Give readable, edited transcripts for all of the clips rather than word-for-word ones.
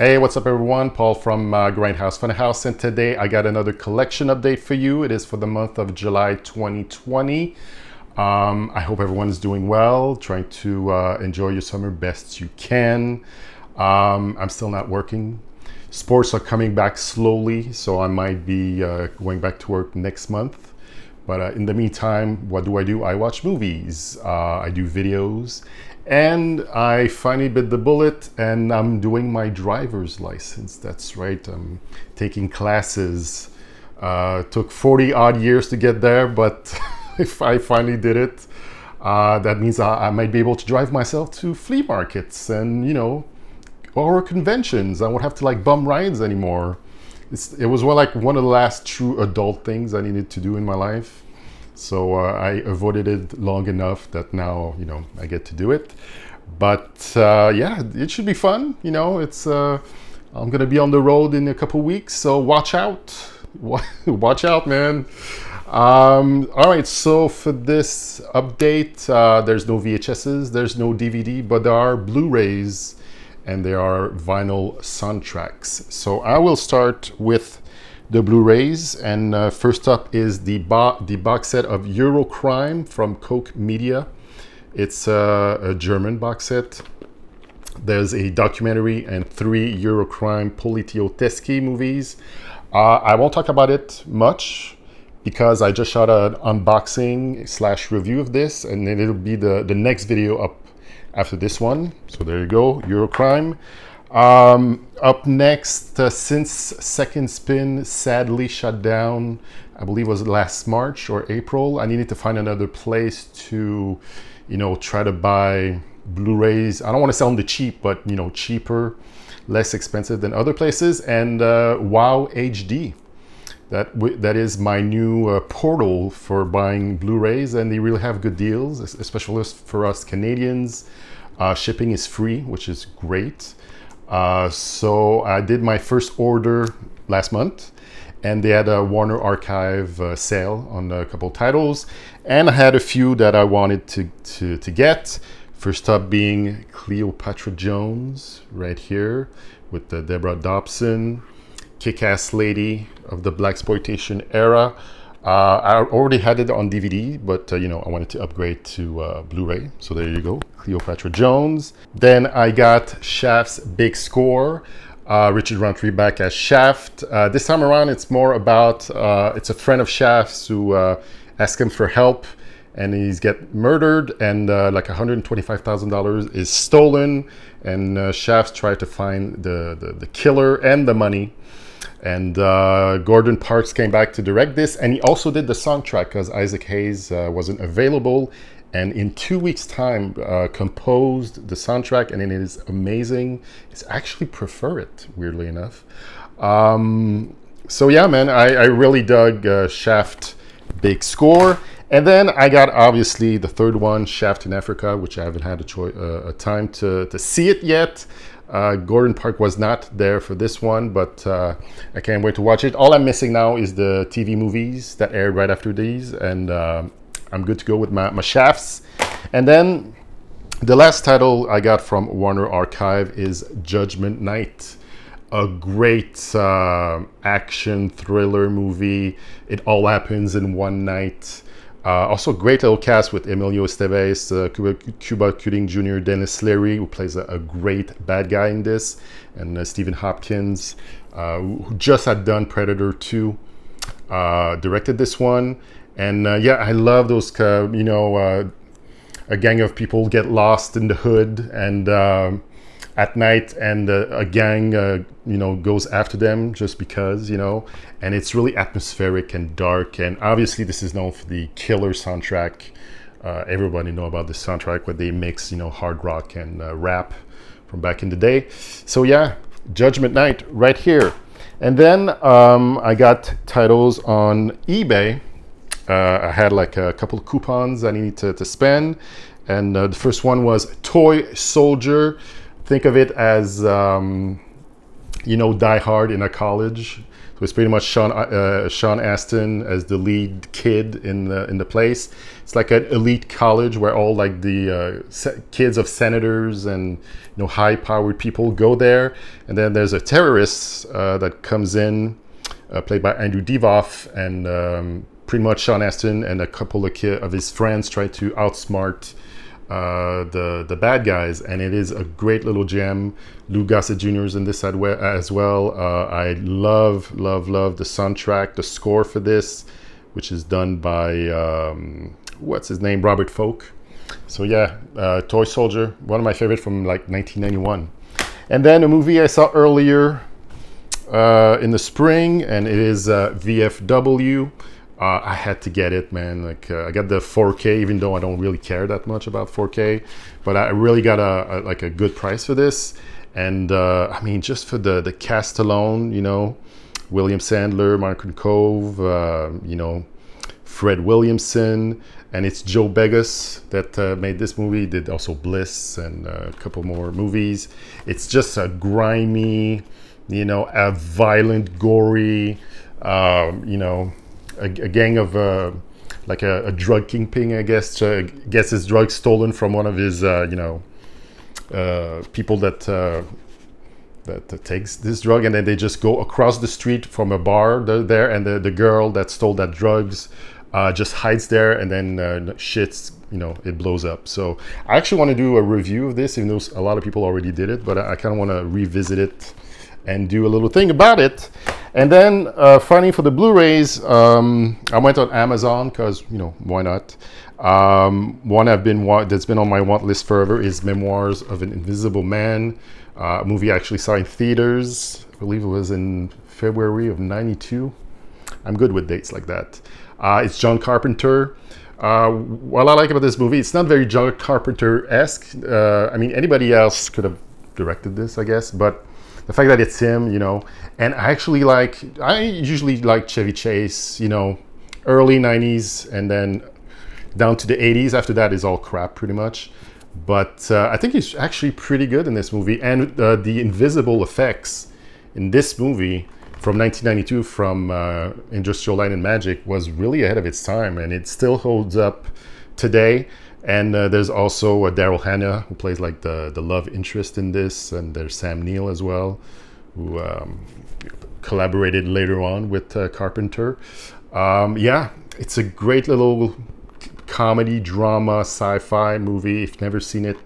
Hey, what's up everyone? Paul from Grindhouse Funhouse, and today I got another collection update for you. It is for the month of July 2020. I hope everyone's doing well, trying to enjoy your summer best you can. I'm still not working. Sports are coming back slowly, so I might be going back to work next month. But in the meantime, what do? I watch movies, I do videos, and I finally bit the bullet and I'm doing my driver's license. That's right, I'm taking classes. Took 40 odd years to get there, but if I finally did it, that means I might be able to drive myself to flea markets and, you know, or conventions. I won't have to like bum rides anymore. It was like one of the last true adult things I needed to do in my life. So I avoided it long enough that now, you know, I get to do it. But yeah, it should be fun. You know, it's I'm gonna be on the road in a couple weeks, so watch out. Watch out, man. All right, so for this update, there's no VHSs, there's no DVD, but there are Blu-rays and there are vinyl soundtracks. So I will start with the Blu-rays, and first up is the box set of Eurocrime from Koch Media. It's a German box set. There's a documentary and 3 Eurocrime Poliziotteschi movies. I won't talk about it much because I just shot an unboxing / review of this, and then it'll be the next video up after this one. So there you go, Eurocrime. Up next, since Second Spin sadly shut down, I believe it was last March or April, I needed to find another place to, you know, try to buy Blu-rays. I don't want to sell them the cheap, but, you know, cheaper, less expensive than other places. And Wow HD, that is my new portal for buying Blu-rays, and they really have good deals, especially for us Canadians. Shipping is free, which is great. So I did my first order last month, and they had a Warner Archive sale on a couple titles, and I had a few that I wanted to get. First up being Cleopatra Jones, right here, with the Deborah Dobson, kick-ass lady of the blaxploitation era. I already had it on DVD, but you know, I wanted to upgrade to Blu-ray, so there you go, Cleopatra Jones. Then I got Shaft's big score, Richard Roundtree back as Shaft. This time around, it's more about it's a friend of Shaft's who asked him for help, and he's get murdered, and like $125,000 is stolen, and Shaft's tried to find the killer and the money. And Gordon Parks came back to direct this, and he also did the soundtrack because Isaac Hayes wasn't available, and in 2 weeks time composed the soundtrack, and it is amazing. It's actually prefer it, weirdly enough. So yeah, man, I really dug Shaft big score. And then I got obviously the third one, Shaft in Africa, which I haven't had a time to see it yet. Gordon Park was not there for this one, but I can't wait to watch it. All I'm missing now is the TV movies that aired right after these, and I'm good to go with my Shafts. And then the last title I got from Warner Archive is Judgment Night, a great action thriller movie. It all happens in one night. Also great little cast with Emilio Estevez, Cuba Gooding Jr., Dennis Leary, who plays a great bad guy in this, and Stephen Hopkins, who just had done Predator 2, directed this one. And yeah, I love those, you know, a gang of people get lost in the hood and at night, and a gang, you know, goes after them just because, you know, and it's really atmospheric and dark. And obviously this is known for the killer soundtrack. Everybody know about the soundtrack where they mix, you know, hard rock and rap from back in the day. So yeah, Judgment Night right here. And then I got titles on eBay. I had like a couple of coupons I needed to spend, and the first one was Toy Soldier. Think of it as, you know, Die Hard in a college. So was pretty much Sean Astin as the lead kid in the place. It's like an elite college where all like the kids of senators and high-powered people go there. And then there's a terrorist that comes in, played by Andrew Divoff, and pretty much Sean Astin and a couple of his friends try to outsmart the bad guys, and it is a great little gem. Lou Gossett Jr. is in this as well. I love the soundtrack, the score for this, which is done by what's his name, Robert Folk. So yeah, Toy Soldier, one of my favorite from like 1991. And then a movie I saw earlier in the spring, and it is VFW. I had to get it, man. Like I got the 4K, even though I don't really care that much about 4K, but I really got a good price for this. And I mean, just for the cast alone, William Sandler, Martin Cove, Fred Williamson, and it's Joe Begos that made this movie. He did also Bliss and a couple more movies. It's just a grimy, a violent, gory, a gang of like a drug kingpin, I guess, gets his drugs stolen from one of his people that takes this drug, and then they just go across the street from a bar there, and the girl that stole that drugs just hides there, and then shit's it blows up. So I actually want to do a review of this, even though a lot of people already did it, but I kind of want to revisit it and do a little thing about it. And then finally for the Blu-rays, I went on Amazon because why not? One that's been on my want list forever is Memoirs of an Invisible Man, a movie I actually saw in theaters. I believe it was in February of '92. I'm good with dates like that. It's John Carpenter. What I like about this movie, it's not very John Carpenter-esque. I mean, anybody else could have directed this, I guess, but the fact that it's him, and I usually like Chevy Chase, early 90s, and then down to the 80s. After that is all crap, pretty much. But I think he's actually pretty good in this movie. And the invisible effects in this movie from 1992 from Industrial Light and Magic was really ahead of its time, and it still holds up today. And there's also Daryl Hannah, who plays like the love interest in this, and there's Sam Neill as well, who collaborated later on with Carpenter. Yeah, it's a great little comedy, drama, sci-fi movie. If you've never seen it,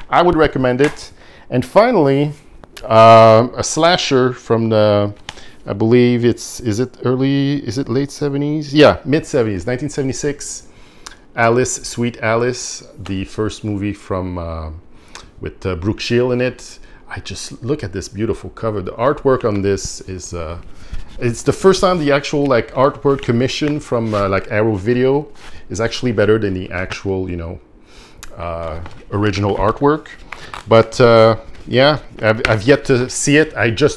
I would recommend it. And finally, a slasher from the, I believe is it late 70s? Yeah, mid 70s, 1976. Alice, Sweet Alice, the first movie from with Brooke Shield in it. I just look at this beautiful cover. The artwork on this is it's the first time the actual like artwork commission from like Arrow Video is actually better than the actual original artwork. But yeah, I've yet to see it. I just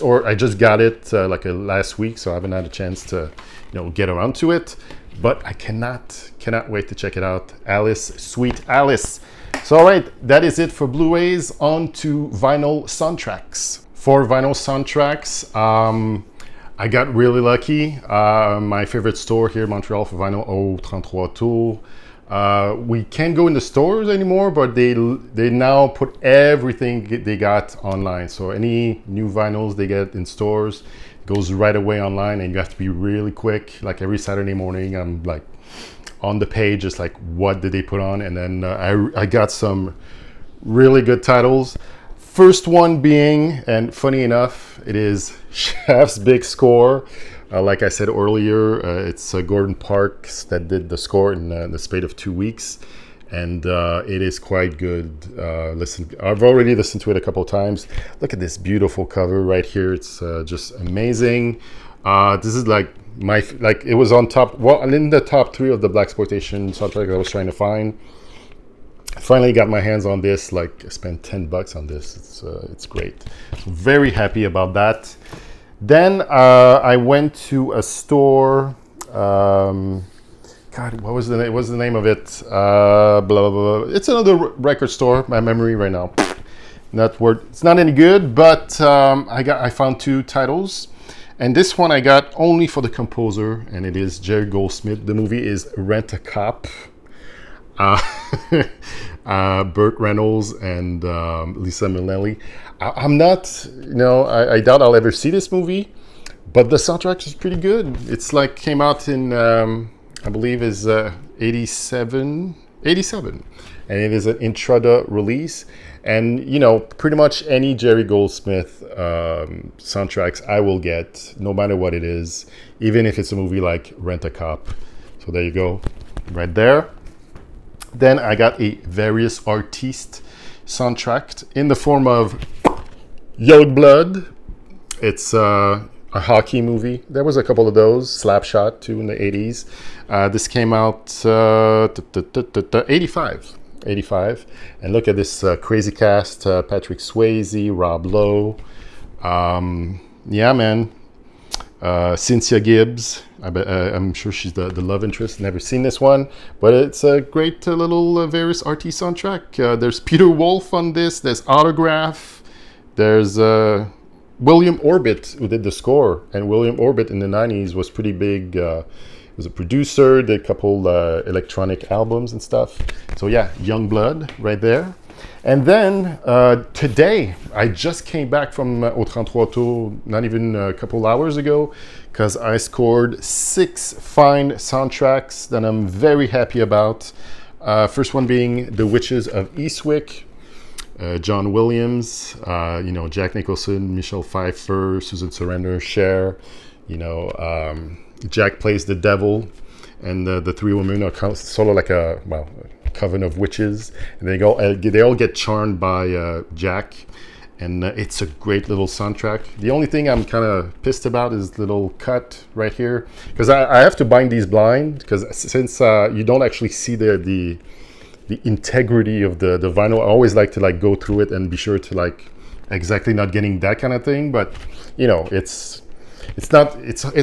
got it like last week, so I haven't had a chance to get around to it. But I cannot wait to check it out. Alice, Sweet Alice. So all right, that is it for Blu-rays. On to vinyl soundtracks. For vinyl soundtracks, I got really lucky. My favorite store here in Montreal for vinyl, 33 Tours. We can't go in the stores anymore, but they now put everything they got online. So any new vinyls they get in stores goes right away online, and you have to be really quick. Like every Saturday morning, I'm like on the page, just like what did they put on, and then I got some really good titles. First one being, and funny enough, it is Chef's big score. Like I said earlier, it's Gordon Parks that did the score in the span of 2 weeks, and it is quite good. I've already listened to it a couple of times. Look at this beautiful cover right here. It's just amazing. This is like it was on top, well, in the top 3 of the blaxploitation soundtrack I was trying to find. I finally got my hands on this. Like I spent $10 on this. It's great. So very happy about that. Then I went to a store. God, what was the name? What's the name of it? Blah blah blah. It's another record store. My memory right now, it's not any good. But I found 2 titles. And this one I got only for the composer, and it is Jerry Goldsmith. The movie is Rent-A-Cop. uh, Burt Reynolds and Lisa Minnelli. I'm not, I doubt I'll ever see this movie, but the soundtrack is pretty good. It's like came out in, I believe is 87, and it is an Intrada release. And, pretty much any Jerry Goldsmith soundtracks I will get, no matter what it is, even if it's a movie like Rent-A-Cop. So there you go, right there. Then I got a Various Artistes soundtrack in the form of Youngblood. It's a hockey movie. There was a couple of those, Slapshot too in the 80s. This came out 85. And look at this crazy cast, Patrick Swayze, Rob Lowe. Yeah, man. Cynthia Gibbs. I'm sure she's the love interest. Never seen this one, but it's a great little Various Artistes soundtrack. There's Peter Wolf on this. There's Autograph. There's William Orbit who did the score, and William Orbit in the 90s was pretty big. He was a producer, did a couple electronic albums and stuff. So yeah, Youngblood right there. And then today, I just came back from Au 33 Tours, not even a couple hours ago, because I scored 6 fine soundtracks that I'm very happy about. First one being The Witches of Eastwick, John Williams, Jack Nicholson, Michelle Pfeiffer, Susan Sarandon, Cher, Jack plays the devil, and the 3 women are sort of like a coven of witches, and they all get charmed by Jack, and it's a great little soundtrack. The only thing I'm kind of pissed about is the little cut right here, because I have to bind these blind, because since you don't actually see the integrity of the vinyl, I always like to go through it and be sure to exactly not getting that kind of thing. But it's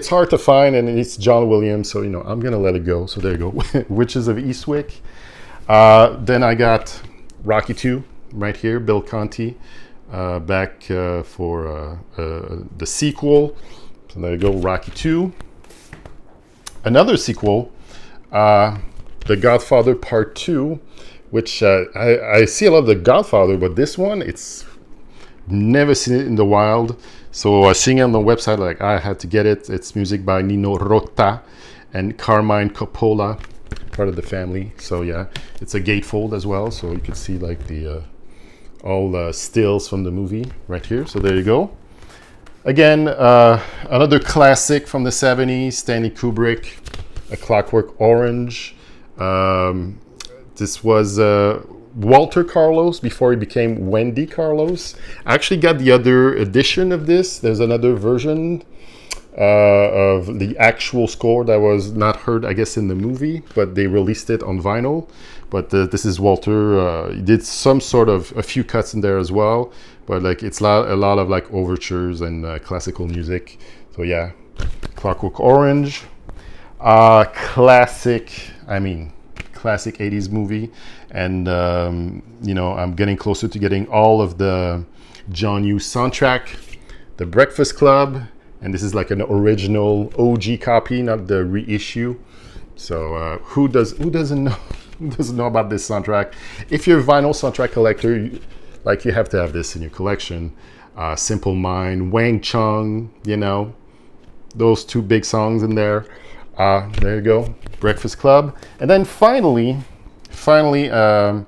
hard to find, and it's John Williams, so I'm gonna let it go. So there you go. Witches of Eastwick. Then I got Rocky 2 right here, Bill Conti, back for the sequel. So there you go, Rocky 2. Another sequel, The Godfather Part 2, which I see a lot of The Godfather, but this one, it's never seen it in the wild. So seeing it on the website, I had to get it. It's music by Nino Rota and Carmine Coppola, part of the family. So yeah, it's a gatefold as well, so you can see all the stills from the movie right here. So there you go. Again, another classic from the 70s, Stanley Kubrick, A Clockwork Orange. This was Walter Carlos before he became Wendy Carlos. I actually got the other edition of this. There's another version of the actual score that was not heard, I guess, in the movie, but they released it on vinyl. But this is Walter. He did some sort of a few cuts in there as well, but it's a lot of overtures and classical music. So yeah, Clockwork Orange, classic 80s movie. And I'm getting closer to getting all of the John Hughes soundtrack. The Breakfast Club, and this is an original OG copy, not the reissue. So who doesn't know about this soundtrack? If you're a vinyl soundtrack collector, you have to have this in your collection. Simple Mind, Wang Chung, those 2 big songs in there. There you go, Breakfast Club. And then finally, the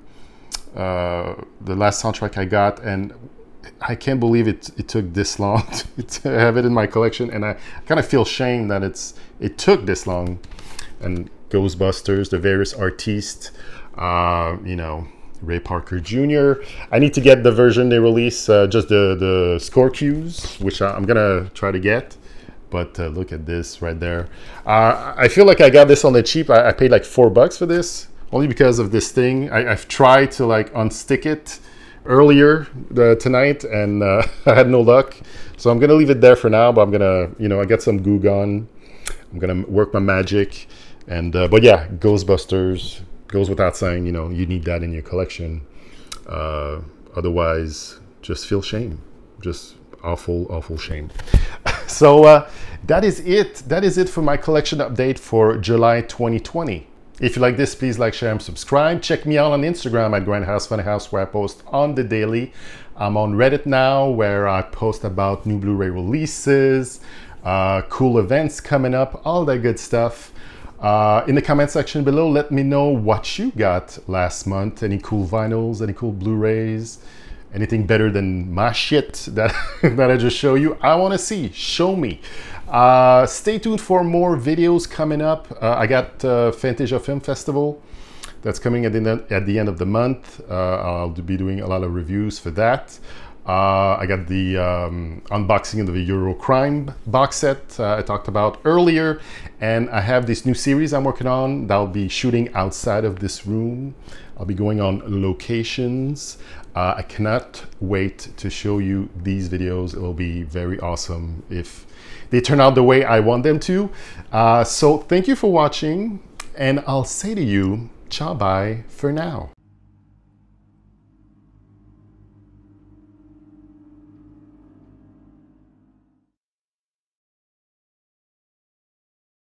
last soundtrack I got, and I can't believe it took this long to have it in my collection, and I kind of feel shame that it took this long. And Ghostbusters, The Various Artistes, Ray Parker Jr. I need to get the version they release, just the score cues, which I'm gonna try to get. But look at this right there. I feel like I got this on the cheap. I paid $4 for this, only because of this thing. I've tried to unstick it earlier tonight, and I had no luck. So I'm gonna leave it there for now, but I'm gonna, I got some goo gun. I'm gonna work my magic. And but yeah, Ghostbusters goes without saying, you need that in your collection. Otherwise, just feel shame. Just awful shame. So that is it. That is it for my collection update for July 2020. If you like this, please like, share, and subscribe. Check me out on Instagram at Grindhouse Funhouse, where I post on the daily. I'm on Reddit now, where I post about new Blu-ray releases, cool events coming up, all that good stuff. In the comment section below, let me know what you got last month. Any cool vinyls, any cool Blu-rays, anything better than my shit that, that I just show you. I want to see. Show me. Stay tuned for more videos coming up. I got Fantasia Film Festival that's coming at the end of the month. I'll be doing a lot of reviews for that. I got the unboxing of the Eurocrime box set I talked about earlier, and I have this new series I'm working on that I'll be shooting outside of this room. I'll be going on locations. I cannot wait to show you these videos. It will be very awesome if they turn out the way I want them to. So thank you for watching, and I'll say to you, ciao bye for now.